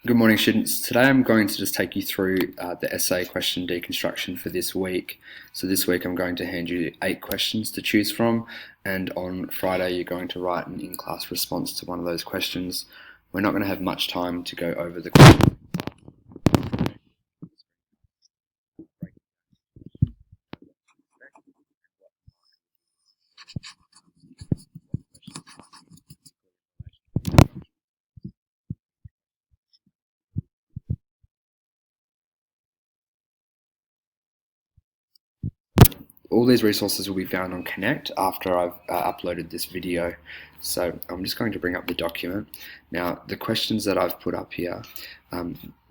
Good morning, students. Today I'm going to just take you through the essay question deconstruction for this week. So this week I'm going to hand you 8 questions to choose from, and on Friday you're going to write an in-class response to one of those questions. We're not going to have much time to go over the questions. All these resources will be found on Connect after I've uploaded this video. So I'm just going to bring up the document. Now, the questions that I've put up here,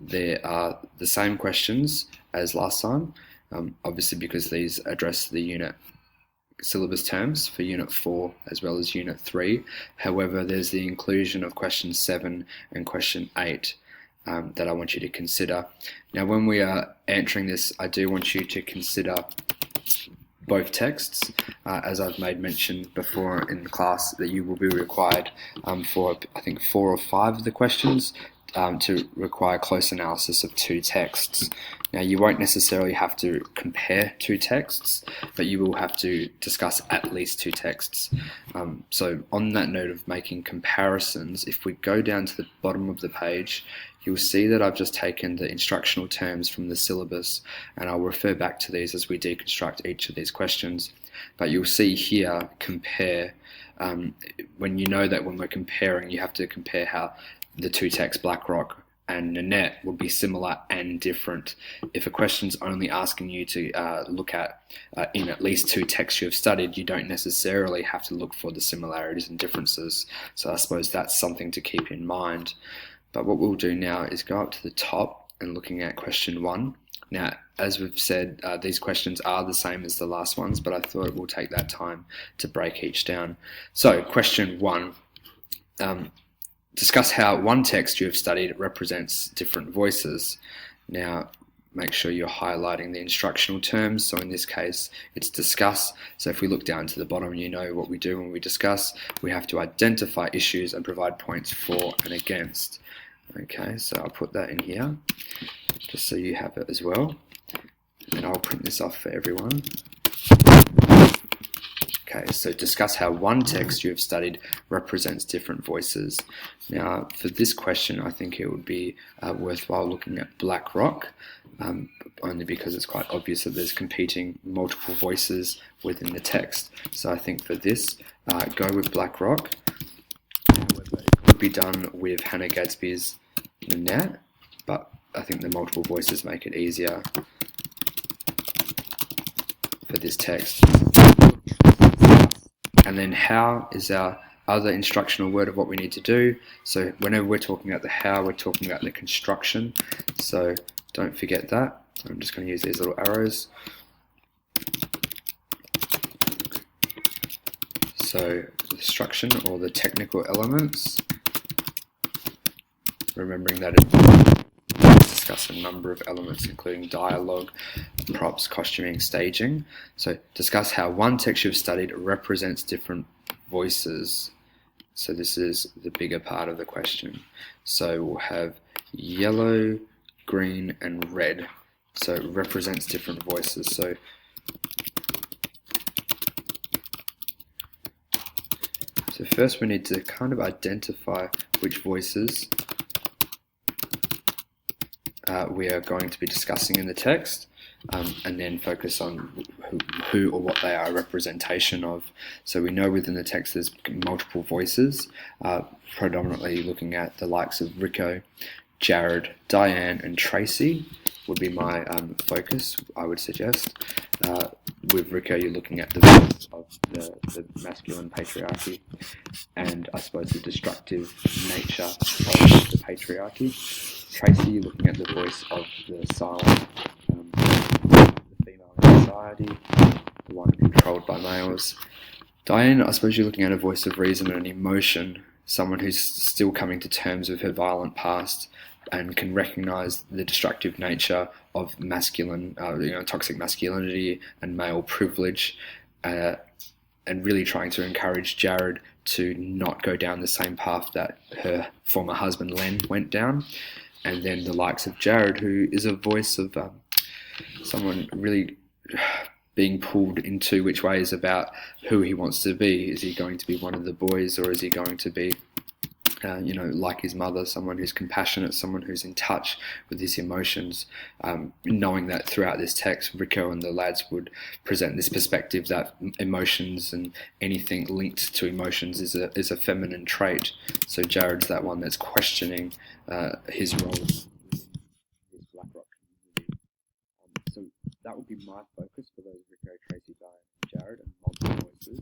they are the same questions as last time, obviously because these address the unit syllabus terms for Unit 4 as well as Unit 3. However, there's the inclusion of question 7 and question 8 that I want you to consider. Now, when we are answering this, I do want you to consider both texts, as I've made mention before in class, that you will be required for, I think, 4 or 5 of the questions to require close analysis of 2 texts. Now, you won't necessarily have to compare 2 texts, but you will have to discuss at least 2 texts. So on that note of making comparisons, if we go down to the bottom of the page, you'll see that I've just taken the instructional terms from the syllabus, and I'll refer back to these as we deconstruct each of these questions. But you'll see here, compare, when you know that when we're comparing, you have to compare how the 2 texts, BlackRock and Nanette, will be similar and different. If a question's only asking you to look at in at least 2 texts you've studied, you don't necessarily have to look for the similarities and differences. So I suppose that's something to keep in mind. But what we'll do now is go up to the top and looking at question 1. Now, as we've said, these questions are the same as the last ones, but I thought we'll take that time to break each down. So, question 1. Discuss how one text you have studied represents different voices. Now, make sure you're highlighting the instructional terms. So in this case, it's discuss. So if we look down to the bottom, you know what we do when we discuss. We have to identify issues and provide points for and against. Okay, so I'll put that in here, just so you have it as well. And I'll print this off for everyone. Okay, so discuss how one text you have studied represents different voices. Now, for this question, I think it would be worthwhile looking at BlackRock, only because it's quite obvious that there's competing multiple voices within the text. So I think for this, go with BlackRock. However, it could be done with Hannah Gadsby's Nanette, but I think the multiple voices make it easier for this text. And then how is our other instructional word of what we need to do. So whenever we're talking about the how, we're talking about the construction. So don't forget that. I'm just going to use these little arrows. So the construction, or the technical elements, remembering that it discuss a number of elements including dialogue, props, costuming, staging. So discuss how one text you've studied represents different voices. So this is the bigger part of the question. So we'll have yellow, green, and red. So it represents different voices. So first we need to kind of identify which voices we are going to be discussing in the text, and then focus on who or what they are a representation of. So we know within the text there's multiple voices, predominantly looking at the likes of Rico, Jared, Diane, and Tracy would be my focus, I would suggest. With Rico, you're looking at the voice of the masculine patriarchy, and I suppose the destructive nature of the patriarchy. Tracy, you're looking at the voice of the silent, the female in society, the one controlled by males. Diane, I suppose you're looking at a voice of reason and emotion, someone who's still coming to terms with her violent past and can recognize the destructive nature of masculine, toxic masculinity and male privilege, and really trying to encourage Jared to not go down the same path that her former husband Len went down. and then the likes of Jared, who is a voice of someone really being pulled into which way is about who he wants to be. Is he going to be one of the boys, or is he going to be like his mother, someone who's compassionate, someone who's in touch with his emotions, knowing that throughout this text, Rico and the lads would present this perspective that emotions and anything linked to emotions is a feminine trait. So Jared's that one that's questioning his role in this Black Rock community. So that would be my focus for those Rico, Tracy, Jared, and multiple voices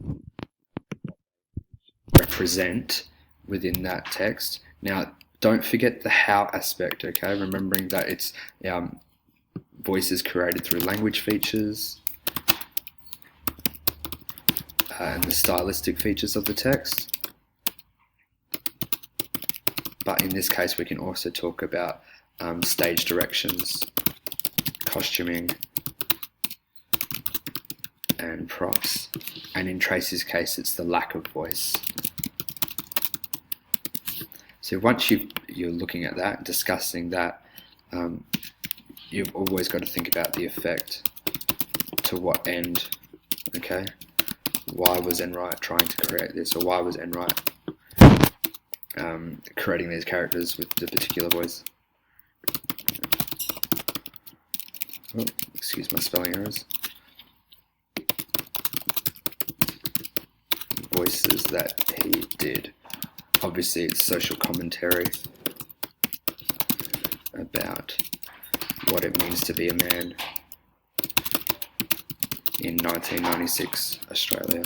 represent within that text. Now, don't forget the how aspect, okay? Remembering that it's voices created through language features and the stylistic features of the text. But in this case, we can also talk about stage directions, costuming, and props. And in Tracy's case, it's the lack of voice. So once you're looking at that, discussing that, you've always got to think about the effect. To what end? Okay. Why was Enright trying to create this, or why was Enright creating these characters with the particular voice? Oh, excuse my spelling errors. Voices that he did. Obviously, it's social commentary about what it means to be a man in 1996 Australia.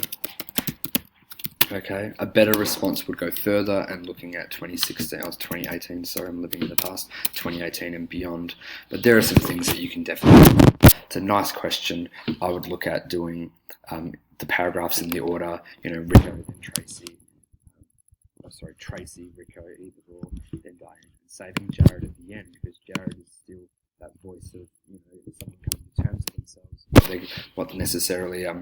Okay, a better response would go further and looking at 2018, sorry, I'm living in the past, 2018 and beyond. But there are some things that you can definitely, it's a nice question. I would look at doing the paragraphs in the order, Rico and Tracy. Tracy, Rico, either or, then Diane, and saving Jared at the end, because Jared is still that voice of, someone coming to terms with themselves. What necessarily, I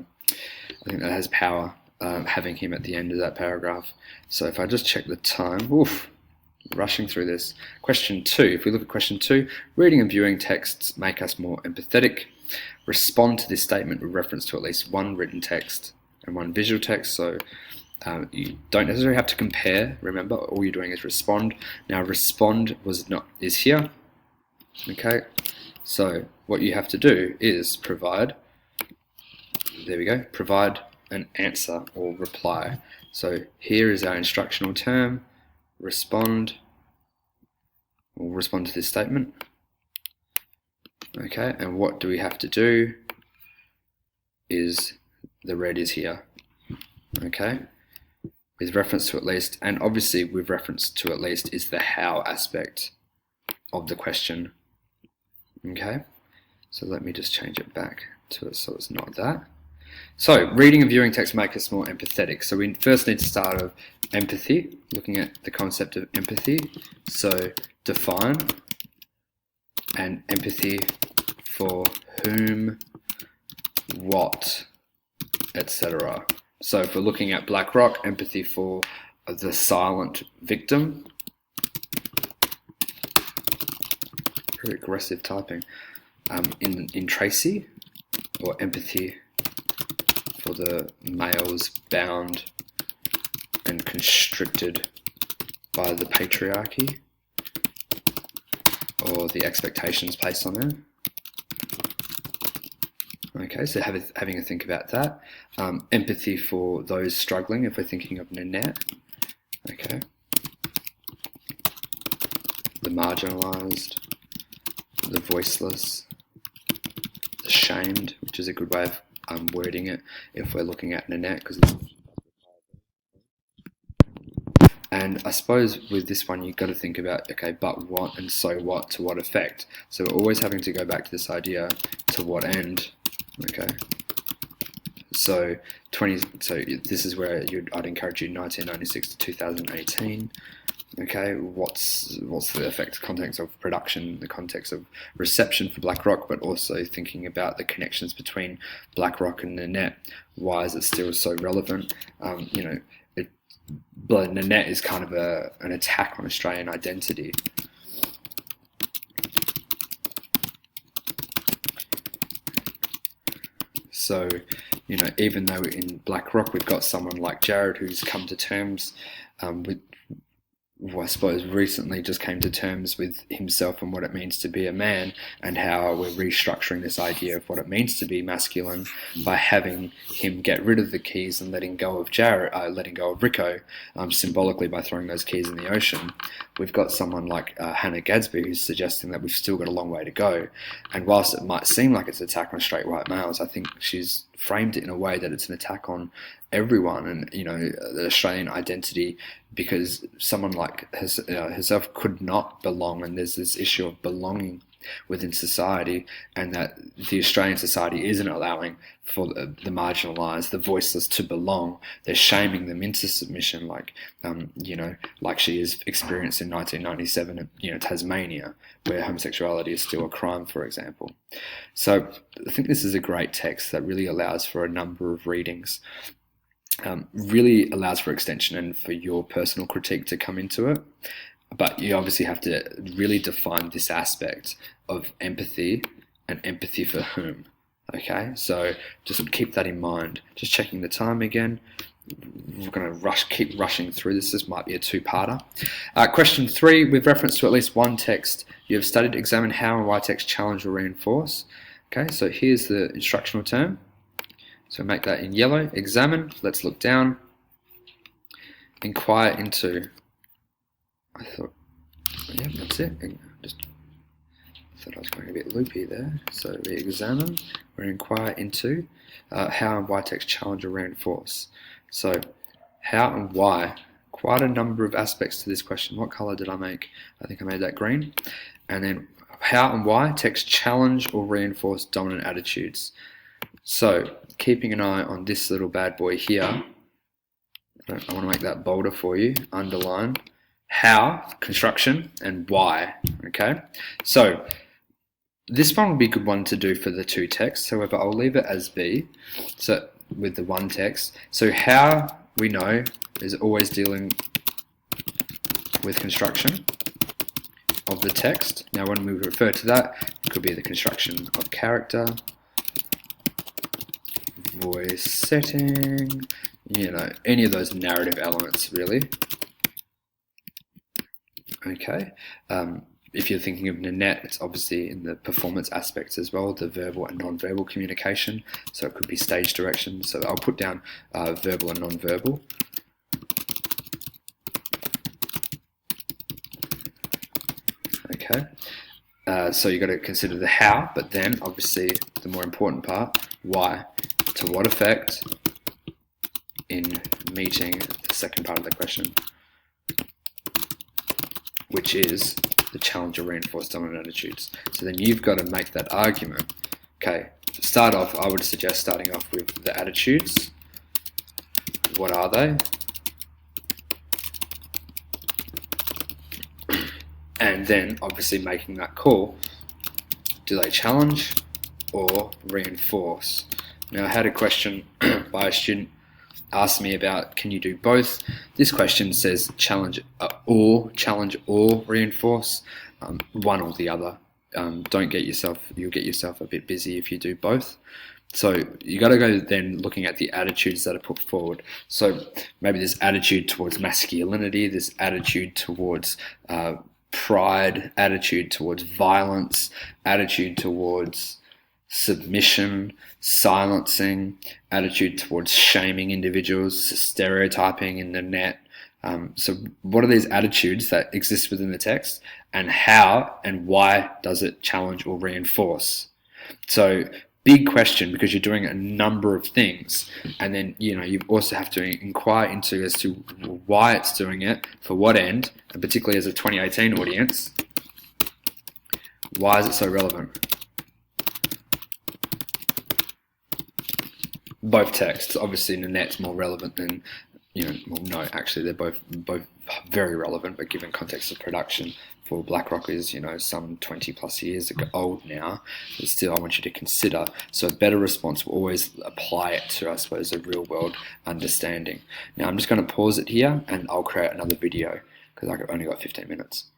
think that has power, having him at the end of that paragraph. So if I just check the time, rushing through this. Question 2, if we look at question 2, reading and viewing texts make us more empathetic. Respond to this statement with reference to at least one written text and one visual text. So you don't necessarily have to compare. Remember, all you're doing is respond. Now, respond is here. Okay, so what you have to do is provide. There we go. Provide an answer or reply. So here is our instructional term. Respond. We'll respond to this statement. Okay, and what do we have to do? Is the red is here. Okay. With reference to at least, and obviously with reference to at least is the how aspect of the question. Okay, so let me just change it back to it so it's not that. So reading and viewing text make us more empathetic. So we first need to start with empathy, looking at the concept of empathy. So define, and empathy for whom, what, etc. So if we're looking at Black Rock, empathy for the silent victim. Very aggressive typing. In Tracy, or empathy for the males bound and constricted by the patriarchy, or the expectations placed on them. Okay, so having a think about that. Empathy for those struggling, if we're thinking of Nanette. Okay. The marginalised, the voiceless, the shamed, which is a good way of wording it if we're looking at Nanette, because and I suppose with this one you've got to think about, okay, but what and so what, to what effect? So we're always having to go back to this idea, to what end? Okay, so this is where I'd encourage you 1996 to 2018. Okay, what's the effect, context of production, the context of reception for Black Rock, but also thinking about the connections between Black Rock and Nanette. Why is it still so relevant? Nanette is kind of an attack on Australian identity. So, you know, even though in BlackRock we've got someone like Jared who's come to terms with, well, I suppose recently just came to terms with himself and what it means to be a man, and how we're restructuring this idea of what it means to be masculine by having him get rid of the keys and letting go of letting go of Rico, symbolically by throwing those keys in the ocean. We've got someone like Hannah Gadsby who's suggesting that we've still got a long way to go. And whilst it might seem like it's an attack on straight white males, I think she's framed it in a way that it's an attack on everyone, and, you know, the Australian identity, because someone like herself could not belong, and there's this issue of belonging within society, and that the Australian society isn't allowing for the marginalised, the voiceless to belong. They're shaming them into submission, like you know, like she is experienced in 1997 in, you know, Tasmania, where homosexuality is still a crime, for example. So I think this is a great text that really allows for a number of readings. Really allows for extension and for your personal critique to come into it. But you obviously have to really define this aspect of empathy, and empathy for whom. Okay, so just keep that in mind. Just checking the time again. We're going to keep rushing through this. This might be a two-parter. Question 3, with reference to at least one text you have studied, examine how and why text challenge or reinforce. Okay, so here's the instructional term. So make that in yellow. Examine. Let's look down. Inquire into. I thought, yeah, that's it. Just thought I was going a bit loopy there. So we examine, we inquire into how and why text challenge or reinforce. So how and why, quite a number of aspects to this question. What color did I make? I think I made that green. And then how and why text challenge or reinforce dominant attitudes. So keeping an eye on this little bad boy here. I want to make that bolder for you. Underline. How, construction, and why. Okay, so this one would be a good one to do for the two texts. However, I'll leave it as B. So with the one text. So how, we know, is always dealing with construction of the text. Now, when we refer to that, it could be the construction of character, voice setting, you know, any of those narrative elements, really. Okay, if you're thinking of Nanette, it's obviously in the performance aspects as well, the verbal and non-verbal communication. So it could be stage direction. So I'll put down verbal and non-verbal. Okay, so you've got to consider the how, but then obviously the more important part, why. To what effect in meeting the second part of the question, which is the challenge or reinforce dominant attitudes. So then you've got to make that argument. Okay, to start off, I would suggest starting off with the attitudes. What are they? And then obviously making that call. Do they challenge or reinforce? Now, I had a question by a student asked me about, can you do both? This question says challenge or reinforce, one or the other. You'll get yourself a bit busy if you do both. So you got to go then looking at the attitudes that are put forward. So maybe this attitude towards masculinity, this attitude towards pride, attitude towards violence, attitude towards submission, silencing, attitude towards shaming individuals, stereotyping in the net. So what are these attitudes that exist within the text, and how and why does it challenge or reinforce? So big question, because you're doing a number of things, and then you also have to inquire into as to why it's doing it, for what end, and particularly as a 2018 audience, why is it so relevant? Both texts, obviously Nanette's more relevant than, well, no, actually they're both very relevant, but given context of production for BlackRock is, some 20 plus years old now, but still I want you to consider. So a better response will always apply it to, I suppose, a real world understanding. Now I'm just going to pause it here and I'll create another video because I've only got 15 minutes.